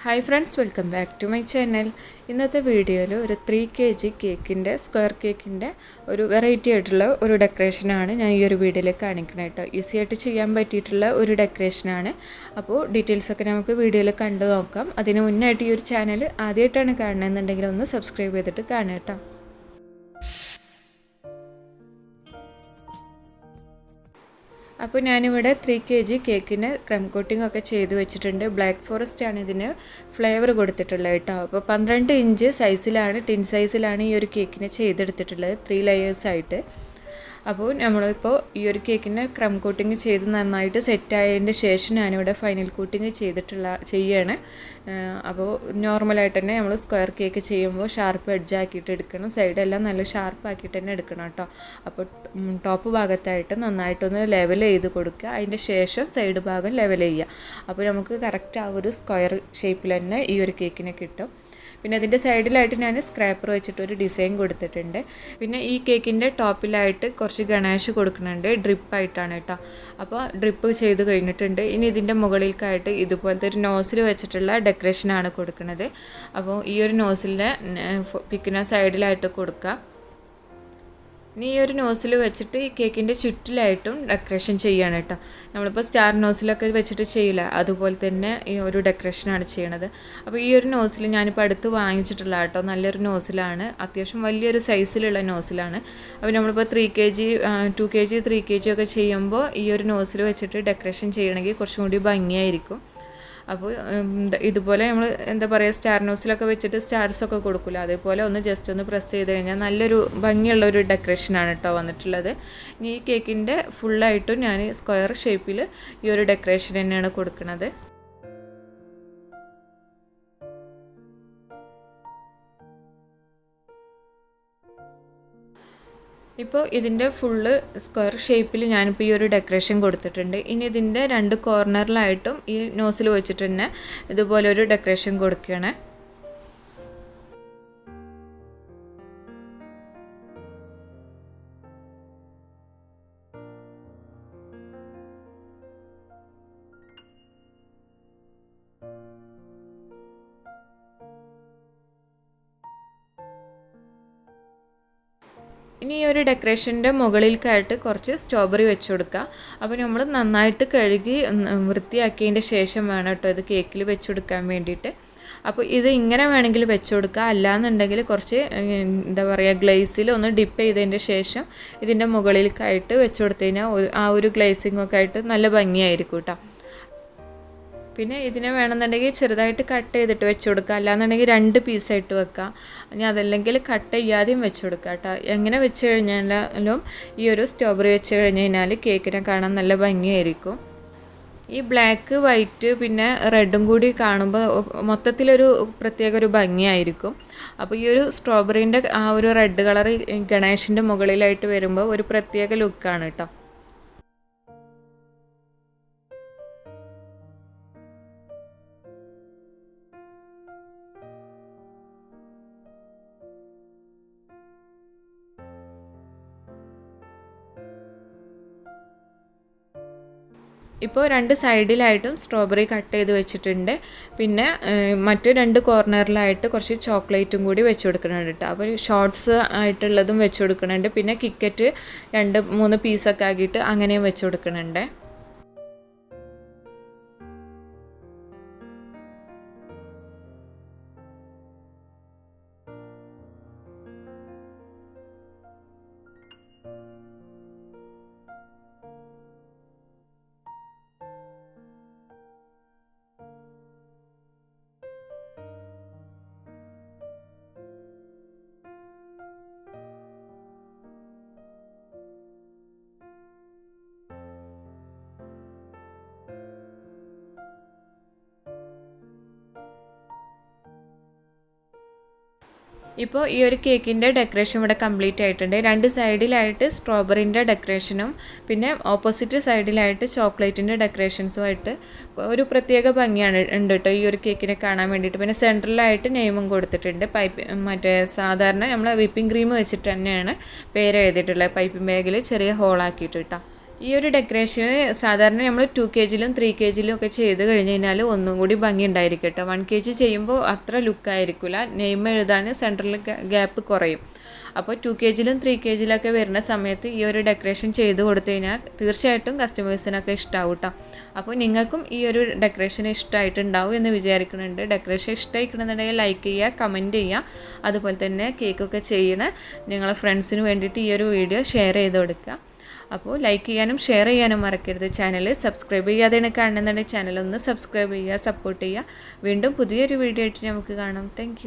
Hi friends, welcome back to my channel. ഇന്നത്തെ വീഡിയോയിൽ ഒരു 3 kg കേക്കിൻ്റെ സ്ക്വയർ കേക്കിൻ്റെ ഒരു വെറൈറ്റി ആയിട്ടുള്ള ഒരു ഡെക്കറേഷനാണ് ഞാൻ ഈ ഒരു വീഡിയോയിൽ കാണിക്കുന്നത് കേട്ടോ. ഈസി ആയിട്ട് ചെയ്യാൻ പറ്റിയിട്ടുള്ള ഒരു ഡെക്കറേഷനാണ്. അപ്പോൾ ഡീറ്റെയിൽസൊക്കെ നമുക്ക് വീഡിയോയിൽ കണ്ടു നോക്കാം. അതിന് മുന്നായിട്ട് ഈ ഒരു ചാനൽ ആദ്യമായിട്ടാണ് കാണുന്നതെന്നുണ്ടെങ്കിൽ ഒന്ന് സബ്സ്ക്രൈബ് ചെയ്തിട്ട് കാണുക കേട്ടോ. അപ്പോൾ ഞാനിവിടെ 3 kg കേക്കിന് ക്രം കോട്ടിംഗ് ഒക്കെ ചെയ്ത് വെച്ചിട്ടുണ്ട്. ബ്ലാക്ക് ഫോറസ്റ്റ് ആണ് ഇതിന് ഫ്ലേവർ കൊടുത്തിട്ടുള്ളത് കേട്ടോ. അപ്പോൾ 12 ഇഞ്ച് സൈസിലാണ്, ടിൻ സൈസിലാണ് ഈ ഒരു കേക്കിനെ ചെയ്തെടുത്തിട്ടുള്ളത്, 3 ലെയേഴ്സ് ആയിട്ട്. അപ്പോൾ നമ്മളിപ്പോൾ ഈ ഒരു കേക്കിന് ക്രം കോട്ടിങ് ചെയ്ത് നന്നായിട്ട് സെറ്റായതിൻ്റെ ശേഷം ഞാനിവിടെ ഫൈനൽ കോട്ടിങ് ചെയ്യാണ്. അപ്പോൾ നോർമലായിട്ട് തന്നെ നമ്മൾ സ്ക്വയർ കേക്ക് ചെയ്യുമ്പോൾ ഷാർപ്പ് എഡ്ജാക്കിയിട്ട് എടുക്കണം, സൈഡെല്ലാം നല്ല ഷാർപ്പാക്കിയിട്ട് തന്നെ എടുക്കണം കേട്ടോ. അപ്പോൾ ടോപ്പ് ഭാഗത്തായിട്ട് നന്നായിട്ടൊന്ന് ലെവൽ ചെയ്ത് കൊടുക്കുക, അതിൻ്റെ ശേഷം സൈഡ് ഭാഗം ലെവൽ ചെയ്യുക. അപ്പോൾ നമുക്ക് കറക്റ്റ് ആ ഒരു സ്ക്വയർ ഷേപ്പിൽ തന്നെ ഈ ഒരു കേക്കിനെ കിട്ടും. പിന്നെ അതിൻ്റെ സൈഡിലായിട്ട് ഞാൻ സ്ക്രാപ്പർ വെച്ചിട്ടൊരു ഡിസൈൻ കൊടുത്തിട്ടുണ്ട്. പിന്നെ ഈ കേക്കിൻ്റെ ടോപ്പിലായിട്ട് കുറച്ച് ഗണേഷ് കൊടുക്കുന്നുണ്ട്, ഡ്രിപ്പായിട്ടാണ് കേട്ടോ. അപ്പോൾ ഡ്രിപ്പ് ചെയ്ത് കഴിഞ്ഞിട്ടുണ്ട്. ഇനി ഇതിൻ്റെ മുകളിലേക്കായിട്ട് ഇതുപോലത്തെ ഒരു നോസിൽ വെച്ചിട്ടുള്ള ഡെക്കറേഷനാണ് കൊടുക്കുന്നത്. അപ്പോൾ ഈ ഒരു നോസിലിൻ്റെ പിക്കിന് സൈഡിലായിട്ട് കൊടുക്കുക. ഇനി ഈ ഒരു നോസിൽ വെച്ചിട്ട് ഈ കേക്കിൻ്റെ ചുറ്റിലായിട്ടും ഡെക്കറേഷൻ ചെയ്യാണ് കേട്ടോ. നമ്മളിപ്പോൾ സ്റ്റാർ നോസിലൊക്കെ വെച്ചിട്ട് ചെയ്യില്ല, അതുപോലെ തന്നെ ഈ ഒരു ഡെക്കറേഷനാണ് ചെയ്യണത്. അപ്പോൾ ഈ ഒരു നോസിൽ ഞാനിപ്പോൾ അടുത്ത് വാങ്ങിച്ചിട്ടുള്ള കേട്ടോ, നല്ലൊരു നോസിലാണ്, അത്യാവശ്യം വലിയൊരു സൈസിലുള്ള നോസിലാണ്. അപ്പോൾ നമ്മളിപ്പോൾ 3 kg 2 kg 3 kg ഒക്കെ ചെയ്യുമ്പോൾ ഈ ഒരു നോസിൽ വെച്ചിട്ട് ഡെക്കറേഷൻ ചെയ്യണമെങ്കിൽ കുറച്ചും കൂടി ഭംഗിയായിരിക്കും. അപ്പോൾ ഇതുപോലെ നമ്മൾ എന്താ പറയുക, സ്റ്റാർ നോസിലൊക്കെ വെച്ചിട്ട് സ്റ്റാർസൊക്കെ കൊടുക്കില്ല, അതേപോലെ ഒന്ന് ജസ്റ്റ് ഒന്ന് പ്രസ് ചെയ്ത് കഴിഞ്ഞാൽ നല്ലൊരു ഭംഗിയുള്ളൊരു ഡെക്കറേഷനാണ് കേട്ടോ വന്നിട്ടുള്ളത്. ഇനി ഈ കേക്കിൻ്റെ ഫുള്ളായിട്ടും ഞാൻ സ്ക്വയർ ഷേപ്പിൽ ഈ ഒരു ഡെക്കറേഷൻ തന്നെയാണ് കൊടുക്കുന്നത്. ഇപ്പോൾ ഇതിൻ്റെ ഫുള്ള് സ്ക്വയർ ഷേപ്പിൽ ഞാനിപ്പോൾ ഈ ഒരു ഡെക്കറേഷൻ കൊടുത്തിട്ടുണ്ട്. ഇനി ഇതിൻ്റെ 2 കോർണറിലായിട്ടും ഈ നോസിൽ വെച്ചിട്ട് തന്നെ ഇതുപോലെ ഒരു ഡെക്കറേഷൻ കൊടുക്കുകയാണ്. ഇനി ഈ ഒരു ഡെക്കറേഷൻ്റെ മുകളിലേക്കായിട്ട് കുറച്ച് സ്ട്രോബെറി വെച്ച് കൊടുക്കുക. അപ്പോൾ നമ്മൾ നന്നായിട്ട് കഴുകി വൃത്തിയാക്കിയതിൻ്റെ ശേഷം വേണം കേട്ടോ ഇത് കേക്കിൽ വെച്ച് കൊടുക്കാൻ വേണ്ടിയിട്ട്. അപ്പോൾ ഇത് ഇങ്ങനെ വേണമെങ്കിൽ വെച്ച് കൊടുക്കുക, അല്ലാന്നുണ്ടെങ്കിൽ കുറച്ച് എന്താ പറയുക ഗ്ലേസിൽ ഒന്ന് ഡിപ്പ് ചെയ്തതിൻ്റെ ശേഷം ഇതിൻ്റെ മുകളിലേക്കായിട്ട് വെച്ച് കൊടുത്തു കഴിഞ്ഞാൽ ആ ഒരു ഗ്ലേസിങ്ങൊക്കെ ആയിട്ട് നല്ല ഭംഗിയായിരിക്കും കേട്ടോ. പിന്നെ ഇതിനെ വേണമെന്നുണ്ടെങ്കിൽ ചെറുതായിട്ട് കട്ട് ചെയ്തിട്ട് വെച്ച് കൊടുക്കുക, അല്ലാന്നുണ്ടെങ്കിൽ 2 പീസായിട്ട് വെക്കുക. ഇനി അതല്ലെങ്കിൽ കട്ട് ചെയ്യാതെയും വെച്ച് കൊടുക്കുക കേട്ടോ. എങ്ങനെ വെച്ച് കഴിഞ്ഞാലും ഈ ഒരു സ്ട്രോബെറി വെച്ച് കഴിഞ്ഞ് കഴിഞ്ഞാൽ കേക്കിനെ കാണാൻ നല്ല ഭംഗിയായിരിക്കും. ഈ ബ്ലാക്ക് വൈറ്റ് പിന്നെ റെഡും കൂടി കാണുമ്പോൾ മൊത്തത്തിലൊരു പ്രത്യേക ഒരു ഭംഗിയായിരിക്കും. അപ്പോൾ ഈ ഒരു സ്ട്രോബെറീൻ്റെ ആ ഒരു റെഡ് കളർ ഗണേഷിൻ്റെ മുകളിലായിട്ട് വരുമ്പോൾ ഒരു പ്രത്യേക ലുക്കാണ് കേട്ടോ. ഇപ്പോൾ 2 സൈഡിലായിട്ടും സ്ട്രോബെറി കട്ട് ചെയ്ത് വെച്ചിട്ടുണ്ട്. പിന്നെ മറ്റ് 2 കോർണറിലായിട്ട് കുറച്ച് ചോക്ലേറ്റും കൂടി വെച്ച് കൊടുക്കുന്നുണ്ട് കേട്ടോ. അപ്പോൾ ഷോർട്ട്സ് ആയിട്ടുള്ളതും വെച്ച് കൊടുക്കുന്നുണ്ട്. പിന്നെ കിക്കറ്റ് 2-3 പീസൊക്കെ ആക്കിയിട്ട് അങ്ങനെയും വെച്ച് കൊടുക്കുന്നുണ്ട്. ഇപ്പോൾ ഈ ഒരു കേക്കിൻ്റെ ഡെക്കറേഷൻ ഇവിടെ കംപ്ലീറ്റ് ആയിട്ടുണ്ട്. 2 സൈഡിലായിട്ട് സ്ട്രോബെറിൻ്റെ ഡെക്കറേഷനും പിന്നെ ഓപ്പോസിറ്റ് സൈഡിലായിട്ട് ചോക്ലേറ്റിൻ്റെ ഡെക്കറേഷൻസും ആയിട്ട് ഒരു പ്രത്യേക ഭംഗിയാണ് ഉണ്ട് കേട്ടോ ഈ ഒരു കേക്കിനെ കാണാൻ വേണ്ടിയിട്ട്. പിന്നെ സെൻട്രലായിട്ട് നെയിമും കൊടുത്തിട്ടുണ്ട്. മറ്റേ സാധാരണ നമ്മൾ വിപ്പിംഗ് ക്രീം വെച്ചിട്ട് തന്നെയാണ് പേര് എഴുതിയിട്ടുള്ളത്, പൈപ്പിംഗ് ബാഗിൽ ചെറിയ ഹോളാക്കിയിട്ട് കേട്ടോ. ഈ ഒരു ഡെക്കറേഷന് സാധാരണ നമ്മൾ 2 kg-ലും 3 kg-ലും ഒക്കെ ചെയ്ത് കഴിഞ്ഞ് കഴിഞ്ഞാൽ ഒന്നും കൂടി ഭംഗി ഉണ്ടായിരിക്കും കേട്ടോ. 1 kg ചെയ്യുമ്പോൾ അത്ര ലുക്കായിരിക്കില്ല. നെയിം എഴുതാൻ സെൻറ്ററിൽ ഗ്യാപ്പ് കുറയും. അപ്പോൾ 2 kg-ലും 3 kg-ലൊക്കെ വരുന്ന സമയത്ത് ഈ ഒരു ഡെക്കറേഷൻ ചെയ്ത് കൊടുത്തു കഴിഞ്ഞാൽ തീർച്ചയായിട്ടും കസ്റ്റമേഴ്സിനൊക്കെ ഇഷ്ടമാവും കേട്ടോ. അപ്പോൾ നിങ്ങൾക്കും ഈ ഒരു ഡെക്കറേഷൻ ഇഷ്ടമായിട്ടുണ്ടാവും എന്ന് വിചാരിക്കുന്നുണ്ട്. ഡെക്കറേഷൻ ഇഷ്ടമായിട്ടുണ്ടെന്നുണ്ടെങ്കിൽ ലൈക്ക് ചെയ്യുക, കമൻറ്റ് ചെയ്യുക. അതുപോലെ തന്നെ കേക്കൊക്കെ ചെയ്യണ നിങ്ങളെ ഫ്രണ്ട്സിന് വേണ്ടിയിട്ട് ഈ ഒരു വീഡിയോ ഷെയർ ചെയ്ത് കൊടുക്കുക. അപ്പോൾ ലൈക്ക് ചെയ്യാനും ഷെയർ ചെയ്യാനും മറക്കരുത്. ചാനൽ സബ്സ്ക്രൈബ് ചെയ്യാതെയാണ് കാണുന്നുണ്ടെങ്കിൽ ചാനലൊന്ന് സബ്സ്ക്രൈബ് ചെയ്യുക, സപ്പോർട്ട് ചെയ്യുക. വീണ്ടും പുതിയൊരു വീഡിയോ ആയിട്ട് നമുക്ക് കാണാം. താങ്ക്